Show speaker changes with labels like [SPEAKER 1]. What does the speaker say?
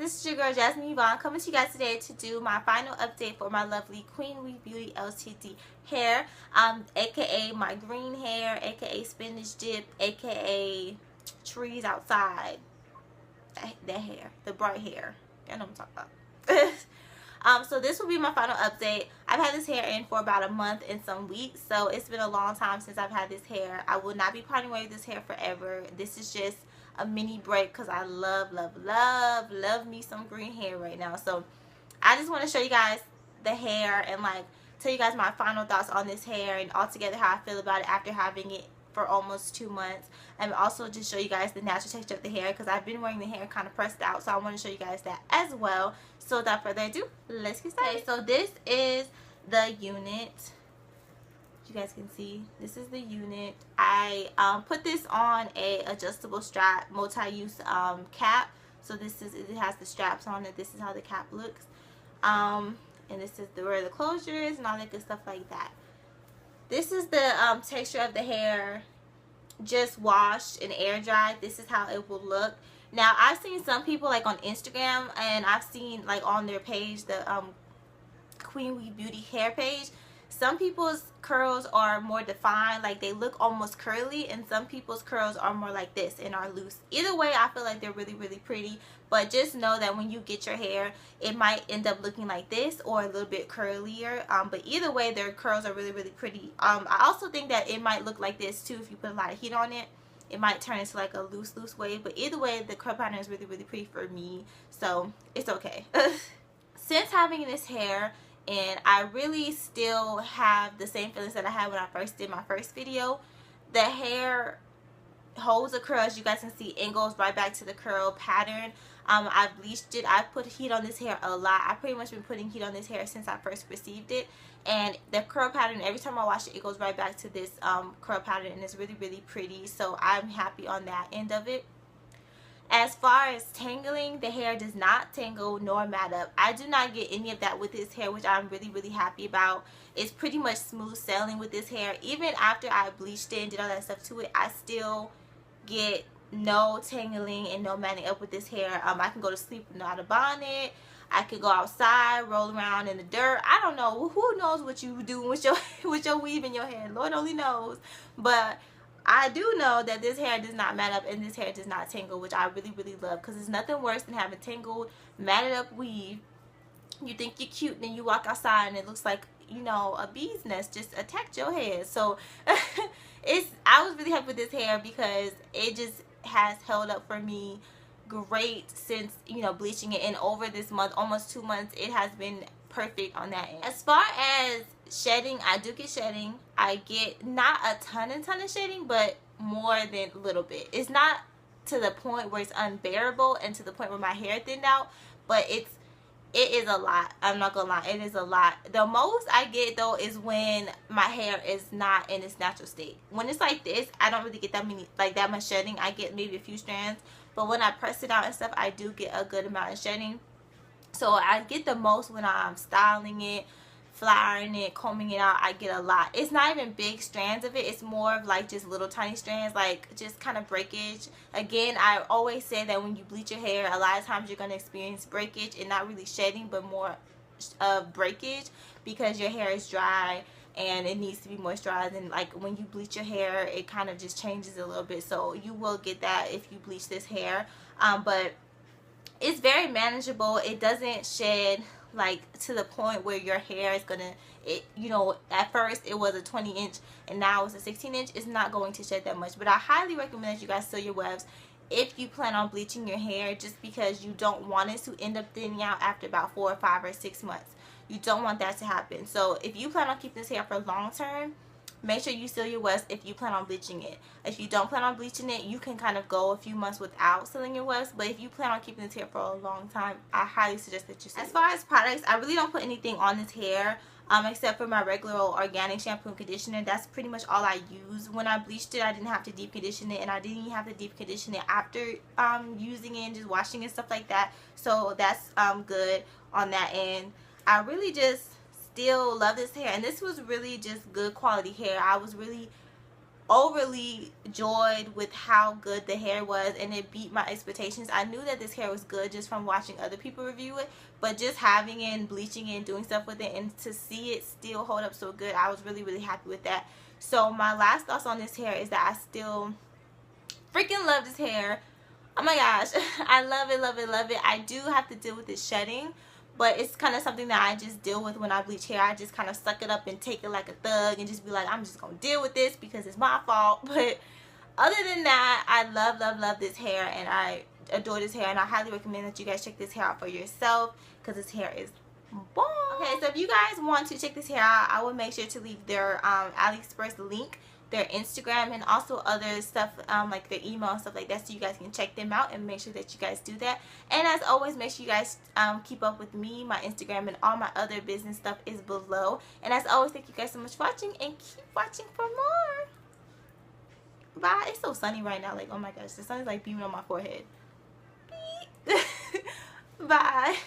[SPEAKER 1] this is your girl Jasmine Yvonne coming to you guys today to do my final update for my lovely Reivew Beauty LTD hair, aka my green hair, aka spinach dip, aka trees outside. That hair, the bright hair. You know what I'm talking about. So this will be my final update. I've had this hair in for about a month and some weeks, so it's been a long time since I've had this hair. I will not be parting away with this hair forever. This is just a mini break because I love me some green hair right now. So I just want to show you guys the hair and like tell you guys my final thoughts on this hair and altogether how I feel about it after having it for almost 2 months, and also just show you guys the natural texture of the hair because I've been wearing the hair kind of pressed out, so I want to show you guys that as well. So without further ado, let's get started. Okay, so this is the unit. You guys can see this is the unit. I put this on a adjustable strap multi-use cap. So this is, it has the straps on it. This is how the cap looks, and this is where the closure is and all that good stuff like that. This is the texture of the hair just washed and air dried. This is how it will look. Now I've seen some people like on Instagram, and I've seen like on their page, the Reivew Beauty hair page, some people's curls are more defined, like they look almost curly, and some people's curls are more like this and are loose. Either way, I feel like they're really pretty, but just know that when you get your hair, it might end up looking like this or a little bit curlier, but either way, their curls are really pretty. I also think that it might look like this too if you put a lot of heat on it. It might turn into like a loose wave, but either way, the curl pattern is really pretty for me, so it's okay. Since having this hair, and I really still have the same feelings that I had when I first did my first video. The hair holds a curl, as you guys can see, and goes right back to the curl pattern. I bleached it. I put heat on this hair a lot. I've pretty much been putting heat on this hair since I first received it, and the curl pattern, every time I wash it, it goes right back to this curl pattern, and it's really pretty, so I'm happy on that end of it. As far as tangling, the hair does not tangle nor mat up. I do not get any of that with this hair, which I'm really happy about. It's pretty much smooth sailing with this hair. Even after I bleached it and did all that stuff to it, I still get no tangling and no matting up with this hair. I can go to sleep without a bonnet. I could go outside, roll around in the dirt. I don't know. Who knows what you do with your weave in your hair? Lord only knows. But I do know that this hair does not mat up and this hair does not tangle, which I really love, because it's nothing worse than having tangled, matted up weave. You think you're cute, then you walk outside and it looks like, you know, a bee's nest just attacked your head. So I was really happy with this hair because it just has held up for me great since, you know, bleaching it, and over this month, almost 2 months, it has been perfect on that end. As far as shedding, I do get shedding. I get not a ton of shedding, but more than a little bit. It's not to the point where it's unbearable and to the point where my hair thinned out, but it is a lot. I'm not gonna lie, it is a lot. The most I get though is when my hair is not in its natural state. When it's like this, I don't really get that much shedding. I get maybe a few strands, but when I press it out and stuff, I do get a good amount of shedding. So I get the most when I'm styling it, flouring it, combing it out. I get a lot. It's not even big strands of it. It's more of like just little tiny strands, like just kind of breakage. Again, I always say that when you bleach your hair, a lot of times you're going to experience breakage, and not really shedding, but more of breakage, because your hair is dry and it needs to be moisturized. And like when you bleach your hair, it kind of just changes a little bit. So you will get that if you bleach this hair, but it's very manageable. It doesn't shed like to the point where your hair is gonna, you know, at first it was a 20-inch and now it's a 16-inch. It's not going to shed that much, but I highly recommend that you guys seal your wefts if you plan on bleaching your hair, just because you don't want it to end up thinning out after about 4 or 5 or 6 months. You don't want that to happen. So if you plan on keeping this hair for long term, make sure you seal your wefts if you plan on bleaching it. If you don't plan on bleaching it, you can kind of go a few months without sealing your wefts, but if you plan on keeping this hair for a long time, I highly suggest that you seal it. As far as products, I really don't put anything on this hair except for my regular old organic shampoo and conditioner. That's pretty much all I use. When I bleached it, I didn't have to deep condition it, and I didn't even have to deep condition it after using it and just washing and stuff like that. So that's good on that end. I really just still love this hair, and this was really just good quality hair. I was really overly joyed with how good the hair was, and it beat my expectations. I knew that this hair was good just from watching other people review it, but just having it and bleaching it and doing stuff with it, and to see it still hold up so good, I was really, really happy with that. So my last thoughts on this hair is that I still freaking love this hair. Oh my gosh, I love it, love it, love it. I do have to deal with it shedding, but it's kind of something that I just deal with when I bleach hair. I just kind of suck it up and take it like a thug and just be like, I'm just going to deal with this because it's my fault. But other than that, I love, love, love this hair, and I adore this hair, and I highly recommend that you guys check this hair out for yourself because this hair is bomb. Okay, so if you guys want to check this hair out, I will make sure to leave their Aliexpress link, their Instagram, and also other stuff like their email and stuff like that, so you guys can check them out and make sure that you guys do that. And as always, make sure you guys keep up with me. My Instagram and all my other business stuff is below. And as always, thank you guys so much for watching, and keep watching for more. Bye. It's so sunny right now, like, oh my gosh, the sun is like beaming on my forehead. Bye.